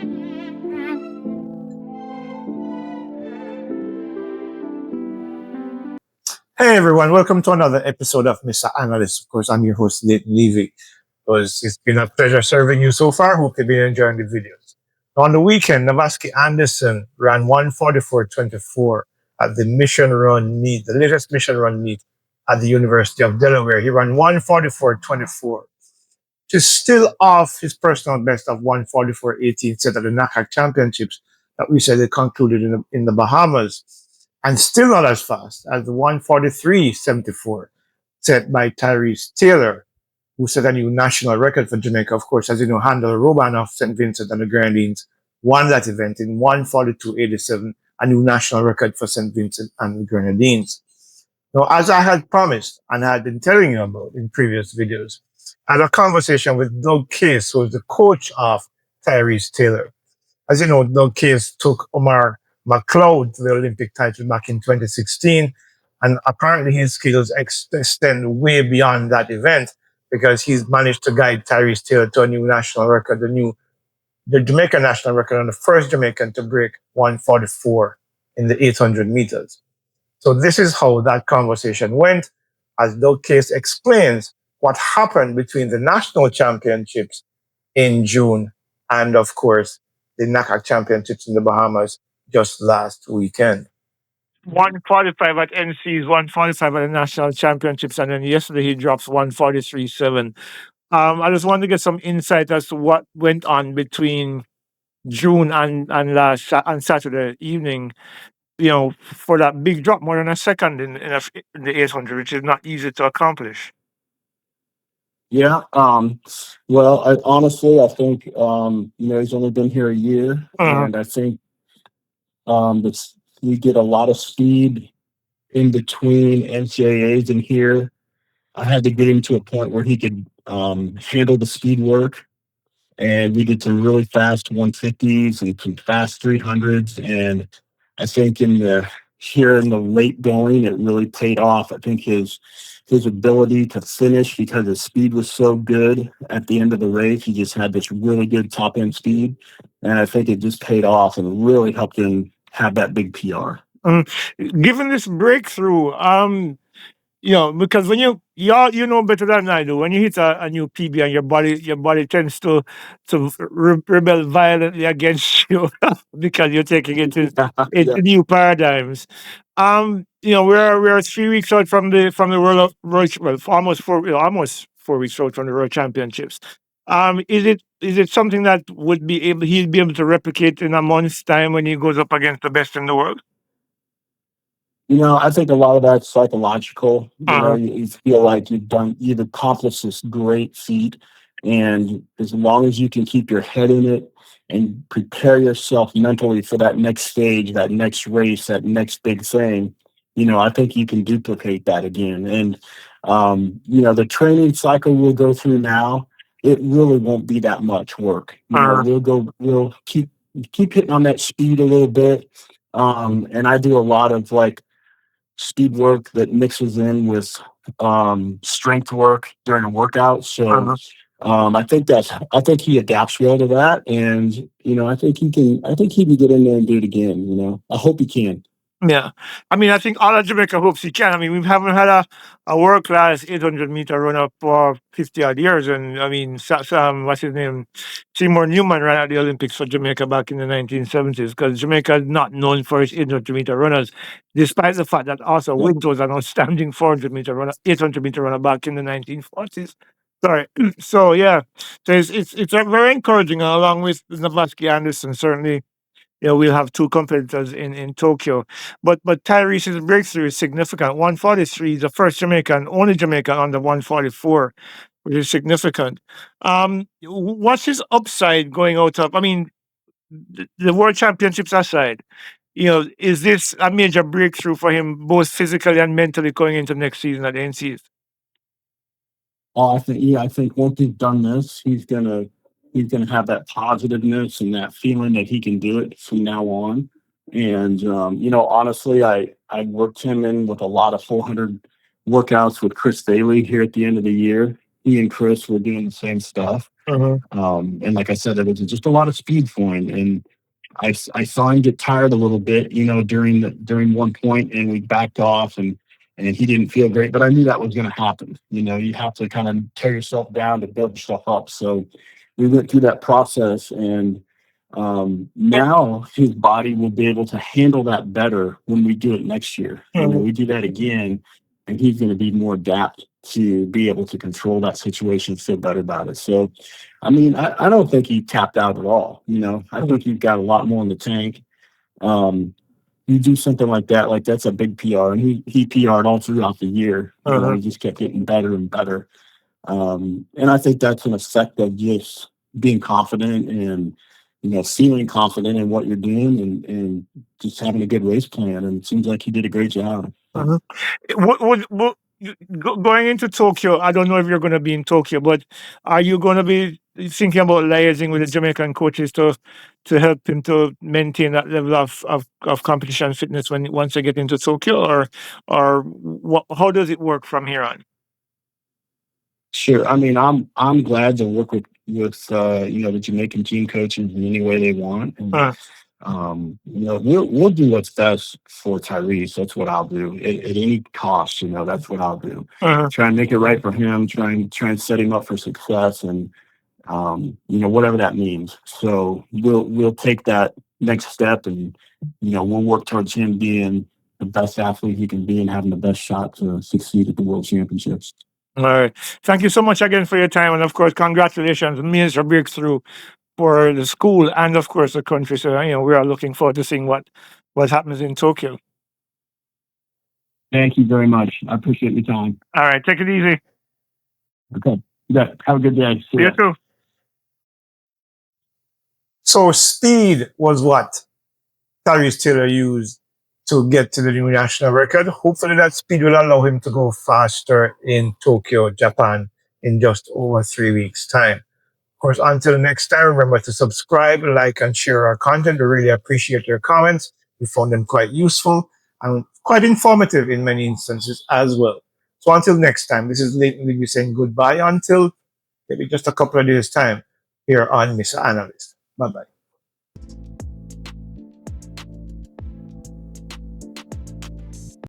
Hey everyone, welcome to another episode of Mr. Analyst. Of course, I'm your host, Leighton Levy. It's been a pleasure serving you so far. Hope you've been enjoying the videos. On the weekend, Navaski Anderson ran 1:44.24 at the mission run meet, the latest mission run meet at the University of Delaware. He ran 1:44.24, which is still off his personal best of 1:44.18 set at the NACAC Championships that we said they concluded in the Bahamas, and still not as fast as the 1:43.74 set by Tyrice Taylor, who set a new national record for Jamaica. Of course, as you know, Handel Roban of St. Vincent and the Grenadines won that event in 1:42.87, a new national record for St. Vincent and the Grenadines. Now, as I had promised and I had been telling you about in previous videos, I had a conversation with Doug Case, who is the coach of Tyrice Taylor. As you know, Doug Case took Omar McLeod to the Olympic title back in 2016, and apparently his skills extend way beyond that event because he's managed to guide Tyrice Taylor to a new national record, the Jamaican national record, and the first Jamaican to break 1:44 in the 800 meters. So this is how that conversation went, as Doug Case explains what happened between the national championships in June and, of course, the NACAC championships in the Bahamas just last weekend. 1:45 at NC's, 1:45 at the national championships, and then yesterday he drops 1:43.7. I just wanted to get some insight as to what went on between June and on Saturday evening. For that big drop, more than a second in the 800, which is not easy to accomplish. Yeah. Well, honestly, I think he's only been here a year, and I think we get a lot of speed in between NCAAs and here. I had to get him to a point where he could handle the speed work, and we did some really fast 150s and some fast 300s, and I think here in the late going, it really paid off. I think his ability to finish, because his speed was so good at the end of the race, he just had this really good top end speed, and I think it just paid off and really helped him have that big PR. Given this breakthrough, because when you know better than I do, when you hit a new PB and your body tends to rebel violently against you because you're taking it into new paradigms. We're 3 weeks out from the World, well, almost 4 weeks out from the World Championships. Is it something that he'd be able to replicate in a month's time when he goes up against the best in the world? I think a lot of that's psychological. You feel like you've accomplished this great feat, and as long as you can keep your head in it and prepare yourself mentally for that next stage, that next race, that next big thing, I think you can duplicate that again. And the training cycle we'll go through now, it really won't be that much work. We'll keep hitting on that speed a little bit, and I do a lot of speed work that mixes in with strength work during a workout. So I think he adapts well to that, and I think he can get in there and do it again. I hope he can. Yeah, I think all of Jamaica hopes he can. We haven't had a world class 800-meter runner for 50 odd years, and what's his name, Seymour Newman ran at the Olympics for Jamaica back in the 1970s, because Jamaica is not known for its 800-meter runners, despite the fact that also Wint was an outstanding 400-meter runner, 800-meter runner back in the 1940s. Sorry. So yeah, so it's very encouraging, along with Navaski Anderson, certainly. We'll have two competitors in Tokyo. But Tyrice's breakthrough is significant. 1:43 is the first Jamaican, only Jamaican under 1:44, which is significant. What's his upside going out of? The World Championships aside, is this a major breakthrough for him, both physically and mentally, going into next season at the NCs? I think once he's done this, he's gonna have that positiveness and that feeling that he can do it from now on. And honestly, I worked him in with a lot of 400 workouts with Chris Daly here at the end of the year. He and Chris were doing the same stuff, And like I said, it was just a lot of speed for him. And I saw him get tired a little bit, during one point, and we backed off, and he didn't feel great. But I knew that was going to happen. You have to kind of tear yourself down to build yourself up. So we went through that process, and now his body will be able to handle that better when we do it next year. We do that again, and he's going to be more adapted to be able to control that situation, feel better about it. So, I mean, I don't think he tapped out at all. I think he's got a lot more in the tank. You do something like that, that's a big PR, and he PR'd all throughout the year. He just kept getting better and better. And I think that's an effect of just being confident and feeling confident in what you're doing, and just having a good race plan. And it seems like he did a great job. Going into Tokyo, I don't know if you're going to be in Tokyo, but are you going to be thinking about liaising with the Jamaican coaches to help him to maintain that level of competition fitness once they get into Tokyo, or how does it work from here on? Sure. I mean, I'm glad to work with the Jamaican team coaches in any way they want. And we'll do what's best for Tyrice. That's what I'll do at any cost. That's what I'll do. Try and make it right for him. Try and set him up for success, and whatever that means. So we'll take that next step, and we'll work towards him being the best athlete he can be and having the best shot to succeed at the World Championships. All right. Thank you so much again for your time, and of course, congratulations, major breakthrough for the school and of course the country. So we are looking forward to seeing what happens in Tokyo. Thank you very much. I appreciate your time. All right, take it easy. Okay. Yeah. Have a good day. See you too. So speed was what Tyrice Taylor used to get to the new national record. Hopefully that speed will allow him to go faster in Tokyo, Japan, in just over 3 weeks' time. Of course, until next time, remember to subscribe, like, and share our content. We really appreciate your comments. We found them quite useful and quite informative in many instances as well. So until next time, this is Leighton Levy saying goodbye until maybe just a couple of days' time here on Mr. Analyst. Bye-bye.